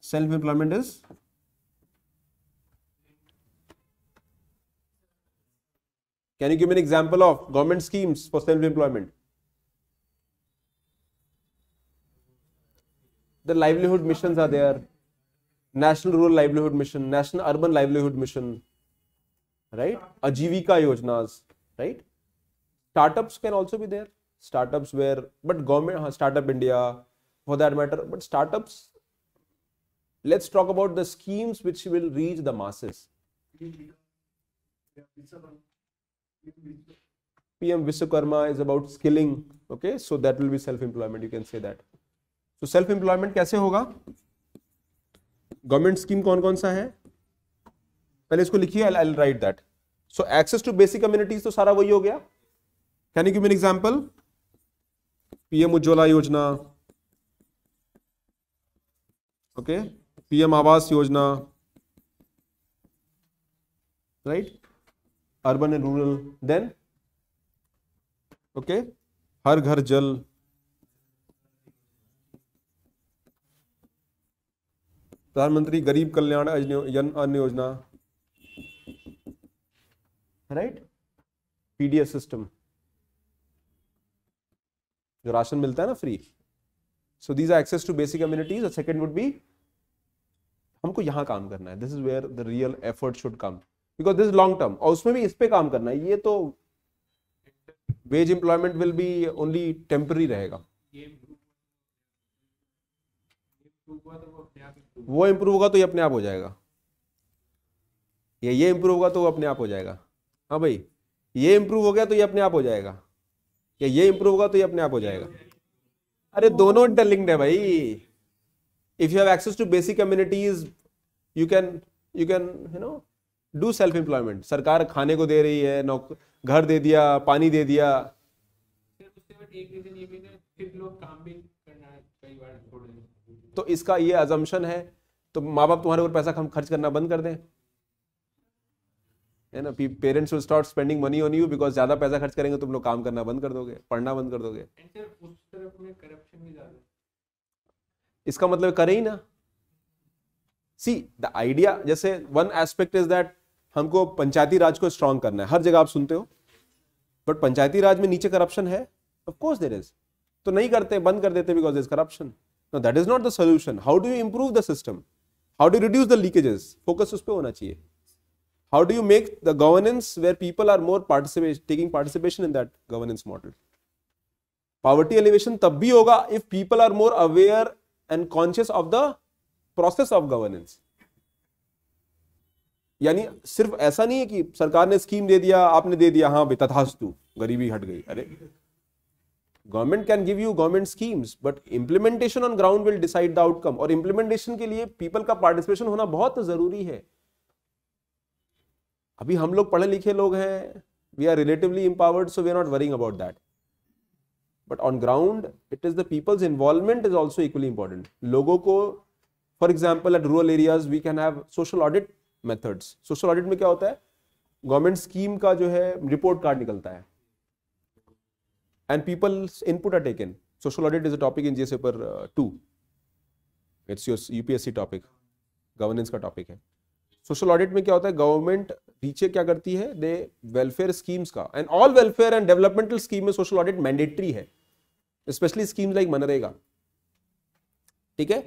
Self-employment is can you give me an example of government schemes for self-employment? The livelihood missions are there. National Rural Livelihood Mission, National Urban Livelihood Mission. Right? Ajivika Yojnas, right? Startups can also be there. Startups where, but government, Startup India, for that matter, but startups, let's talk about the schemes which will reach the masses. PM Vishwakarma is about skilling, okay? So that will be self-employment, you can say that. So self-employment कैसे होगा? Government scheme कौन कौन सा है? पहले इसको लिखिए. I'll write that. So access to basic amenities तो सारा वही हो गया. Can you give me an example? PM Ujjwala योजना, okay, PM Awas Yojana, right? Urban and rural. Then, okay, हर घर जल, प्रधानमंत्री गरीब Kalyan Anna Yojana, right? PDS system, जो राशन मिलता है ना free. So these are access to basic amenities. Second would be हमको यहां काम करना है. This is where the real effort should come, because this is long term. और उसमें भी इस पे काम करना है. ये तो veg employment will be only temporary रहेगा. वो इम्प्रूव होगा तो ये अपने आप हो जाएगा. ये इम्प्रूव होगा तो वो अपने आप हो जाएगा. हाँ भाई, ये इम्प्रूव हो गया तो ये अपने आप हो जाएगा, या ये इम्प्रूव होगा तो ये अपने आप हो जाएगा. अरे दोनों इंटरलिंक्ड है भाई. If you have access to basic communities you can do self employment. सरकार खाने को दे रही है, घर दे दिया, पानी दे दिया. तो इसका ये अजम्पशन है, तो माँ बाप तुम्हारे ऊपर पैसा खर्च करना बंद कर दें, है ना. Parents will start spending money on you because ज्यादा पैसा खर्च करेंगे, तुम लोग काम करना बंद कर दोगे, पढ़ना बंद कर दोगे. इसका मतलब करे ही ना. सी द आइडिया, जैसे वन एस्पेक्ट इज दैट हमको पंचायती राज को स्ट्रांग करना है, हर जगह आप सुनते हो, बट पंचायती राज में नीचे करप्शन है, ऑफ कोर्स देयर इज, तो नहीं करते, बंद कर देते because there is corruption. No, that is not the solution. How do you improve the system, how do reduce the leakages, focus उस पे होना चाहिए। How do you make the governance where people are more taking participation in that governance model. Poverty elevation तब भी होगा if people are more aware and conscious of the process of governance. यानी सिर्फ ऐसा नहीं है कि सरकार ने स्कीम दे दिया, आपने दे दिया, हाँ भाई तथास्तु, गरीबी हट गई। अरे, government can give you government schemes, but implementation on ground will decide the outcome, और इंप्लीमेंटेशन के लिए पीपल का पार्टिसिपेशन होना बहुत जरूरी है। अभी हम लोग पढ़े लिखे लोग हैं, we are relatively empowered, so we are not worrying about that, but on ground it is the people's involvement is also equally important. लोगों को, for example at rural areas we can have social audit methods. Social audit में क्या होता है, government scheme का जो है report card निकलता है and people's input are taken. Social audit is a topic in GS paper 2, it's your UPSC topic, governance का टॉपिक है। सोशल ऑडिट में क्या होता है, गवर्नमेंट नीचे क्या करती है, दे वेलफेयर स्कीम्स का, and all welfare and developmental scheme में सोशल ऑडिट मैंडेटरी है, स्पेशली स्कीम्स लाइक मनरेगा। ठीक है,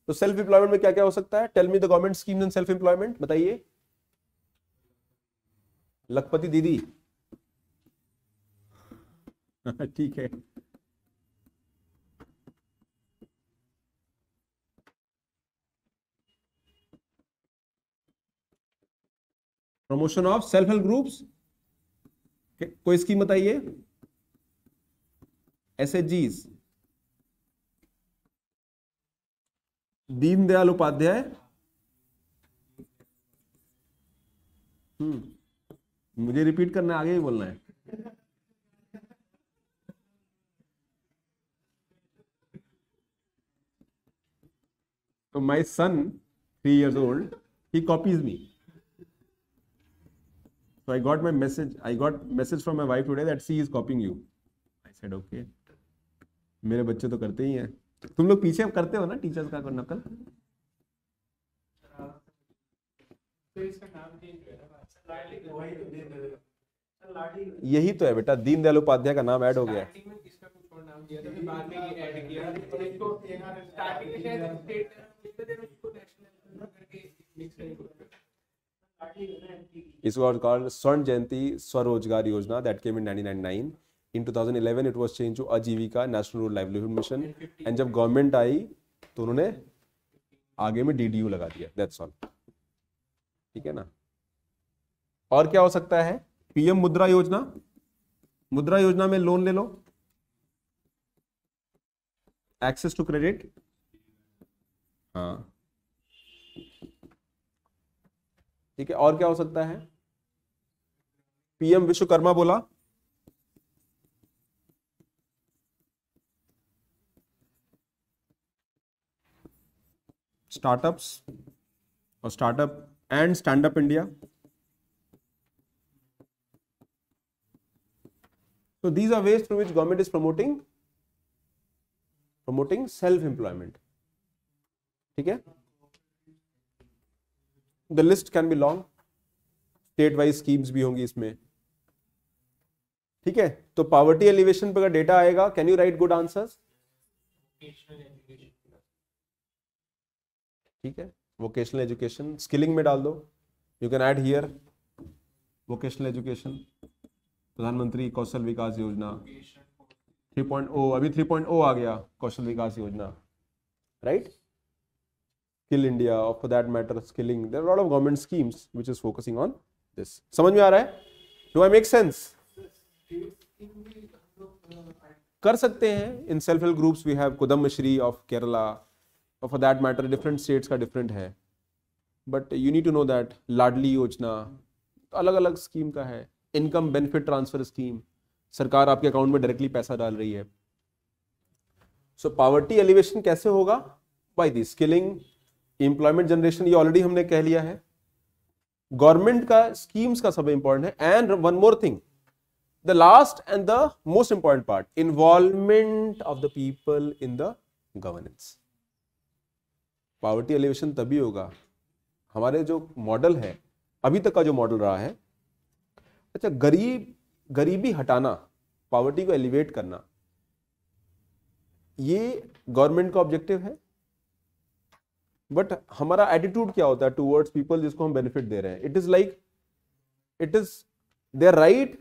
तो सेल्फ एम्प्लॉयमेंट में क्या क्या हो सकता है, tell me the government schemes in self employment, बताइए। लखपति दीदी ठीक है, promotion of self help groups, कोई स्कीम बताइए। एसएचजीज, दीनदयाल उपाध्याय, मुझे रिपीट करना है, आगे ही बोलना है। तो माई सन 3 years old, he copies me. So I got message from my wife today that she is copying you. I said okay. मेरे बच्चे तो करते ही हैं। तुम लोग पीछे करते हो ना टीचर्स का नकल? यही तो है बेटा, दीनदयाल उपाध्याय का नाम ऐड हो गया। It was called Swर्ण Jayanti Swarojgar Yojana that came in 1999. In 2011 it was changed to Ajivika National Rural Livelihood Mission. And जब गवर्नमेंट आई तो उन्होंने आगे में DDU लगा दिया। That's all. ठीक है ना। और क्या हो सकता है, PM मुद्रा योजना, मुद्रा योजना में लोन ले लो, एक्सेस टू क्रेडिट, हाँ ठीक है। और क्या हो सकता है, PM विश्वकर्मा बोला, स्टार्टअप्स और startup and stand up India. So these are ways through which government is promoting self employment. ठीक है, the list can be long, state wise schemes भी होंगी इसमें। ठीक है, तो पॉवर्टी एलिवेशन पर डेटा आएगा, can you right good answers? ठीक है, वोकेशनल एजुकेशन, स्किलिंग में डाल दो, you can add here vocational education, प्रधानमंत्री कौशल विकास योजना 3.0, अभी 3.0 आ गया Kaushal Vikas Yojana, right? Skill India, और for that matter skilling, there are lot of government schemes which is focusing on this. समझ में आ रहा है? Do I make sense? कर सकते हैं। In self help groups we have Kudumbashree of Kerala, और for that matter different states का डिफरेंट है, but you need to know that Ladli Yojana अलग अलग स्कीम का है। इनकम बेनिफिट ट्रांसफर स्कीम, सरकार आपके अकाउंट में डायरेक्टली पैसा डाल रही है। सो पॉवर्टी एलिवेशन कैसे होगा? By the skilling, employment generation, ये ऑलरेडी हमने कह लिया है। गवर्नमेंट का स्कीम्स का सब इंपॉर्टेंट है। And one more thing, the last and the most important part, involvement of the people in the governance. Poverty alleviation तभी होगा, हमारे जो मॉडल है अभी तक का जो मॉडल रहा है। अच्छा, गरीबी हटाना, पॉवर्टी को एलिवेट करना, ये गवर्नमेंट का ऑब्जेक्टिव है, बट हमारा एटीट्यूड क्या होता है टूवर्ड्स पीपल जिसको हम बेनिफिट दे रहे हैं? इट इज देयर राइट,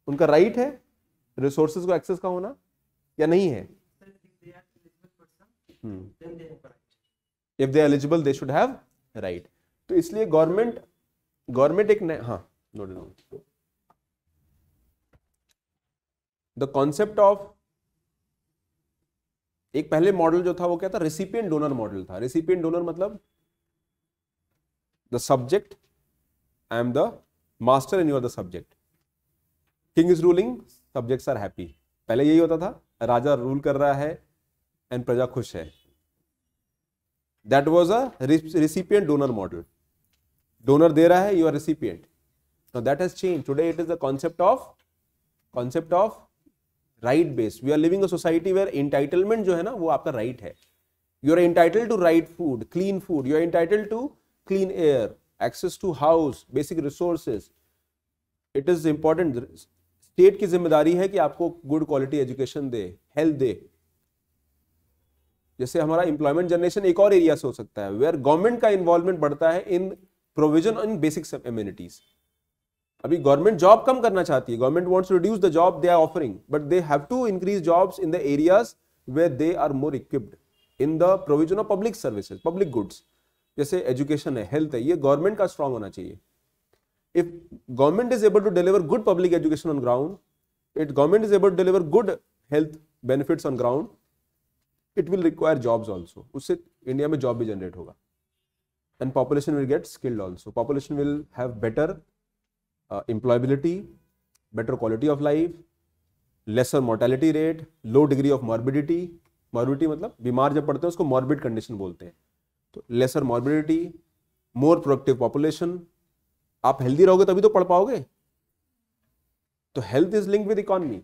उनका राइट है रिसोर्सेज को एक्सेस का होना या नहीं है? If they eligible they should have right. तो इसलिए गवर्नमेंट एक हाँ, द कॉन्सेप्ट ऑफ, एक पहले मॉडल जो था वो क्या था? रेसिपिएंट डोनर मॉडल था। रेसिपिएंट डोनर मतलब the subject, I am the master and you are the subject, king is ruling, subjects are happy. पहले यही होता था, राजा रूल कर रहा है एंड प्रजा खुश है। That was a recipient donor model. Donor दे रहा है, you are recipient. Now that has change. Today it is the concept of right based. We are living a society where entitlement जो है ना, वो आपका राइट है। You are entitled to right food, clean food, you are entitled to clean air, access to house, basic resources. It is important. State की जिम्मेदारी है कि आपको गुड क्वालिटी एजुकेशन दे, हेल्थ दे। जैसे हमारा एम्प्लॉयमेंट जनरेशन एक और एरिया से हो सकता है, वेयर गवर्नमेंट का इन्वॉल्वमेंट बढ़ता है in provision in basic amenities. अभी गवर्नमेंट जॉब कम करना चाहती है, government wants to reduce the job they are offering, but they have to increase jobs in the areas where they are more equipped in the provision of public services, public goods. जैसे education है, health है, ये government का strong होना चाहिए। If government is able to deliver good public education on ground, if government is able to deliver good health benefits on ground, it will require jobs also. उससे India में job भी generate होगा, and population will get skilled also. Population will have better employability, better quality of life, lesser mortality rate, low degree of morbidity. Morbidity मतलब बीमार जब पड़ते हैं उसको morbid condition बोलते हैं। तो lesser morbidity, more productive population. आप हेल्दी रहोगे तभी तो पढ़ पाओगे। तो health is link with economy.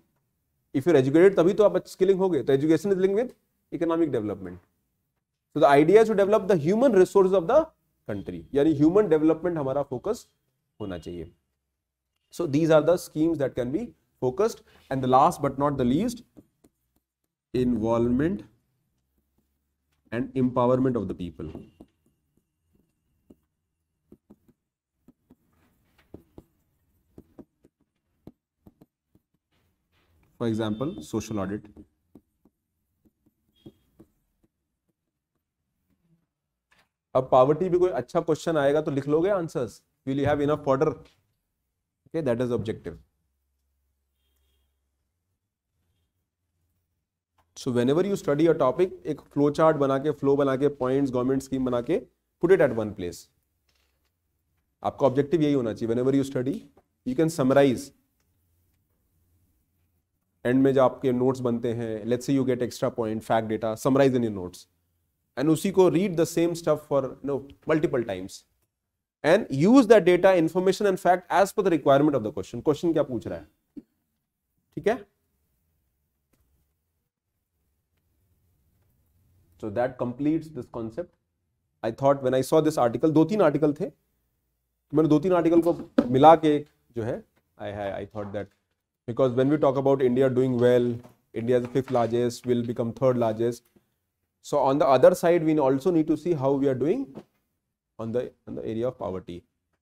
If you're educated तभी तो आप स्किलिंग होगे। तो education is link with economic development. So the idea is to develop the human resource of the country, यानी ह्यूमन डेवलपमेंट हमारा फोकस होना चाहिए। So these are the schemes that can be focused. And the last but not the least, involvement and empowerment of the people. For example, social audit. अब poverty भी कोई अच्छा question आएगा तो लिख लोगे answers? Will you have enough fodder? Okay, that is objective. So whenever you study a topic, एक flow chart बना के, फ्लो बना के, पॉइंट्स, गवर्नमेंट स्कीम बना के, put it at one place. आपका ऑब्जेक्टिव यही होना चाहिए। Whenever you study, you can summarise. End में जो आपके नोट्स बनते हैं, let's say you get extra point, fact, data, summarise in your notes, and उसी को read the same stuff for multiple times, and use that data, information and fact as per the requirement of the question. Question क्या पूछ रहा है, ठीक है? So that completes this concept. I thought when I saw this article, 2-3 article थे, तो मैंने 2-3 article को मिला के जो है, I thought that because when we talk about India doing well, India is the 5th largest, will become 3rd largest. So on the other side, we also need to see how we are doing on the area of poverty.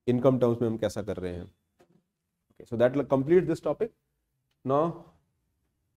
Income terms में हम कैसा कर रहे हैं. Okay, so that completes this topic. Now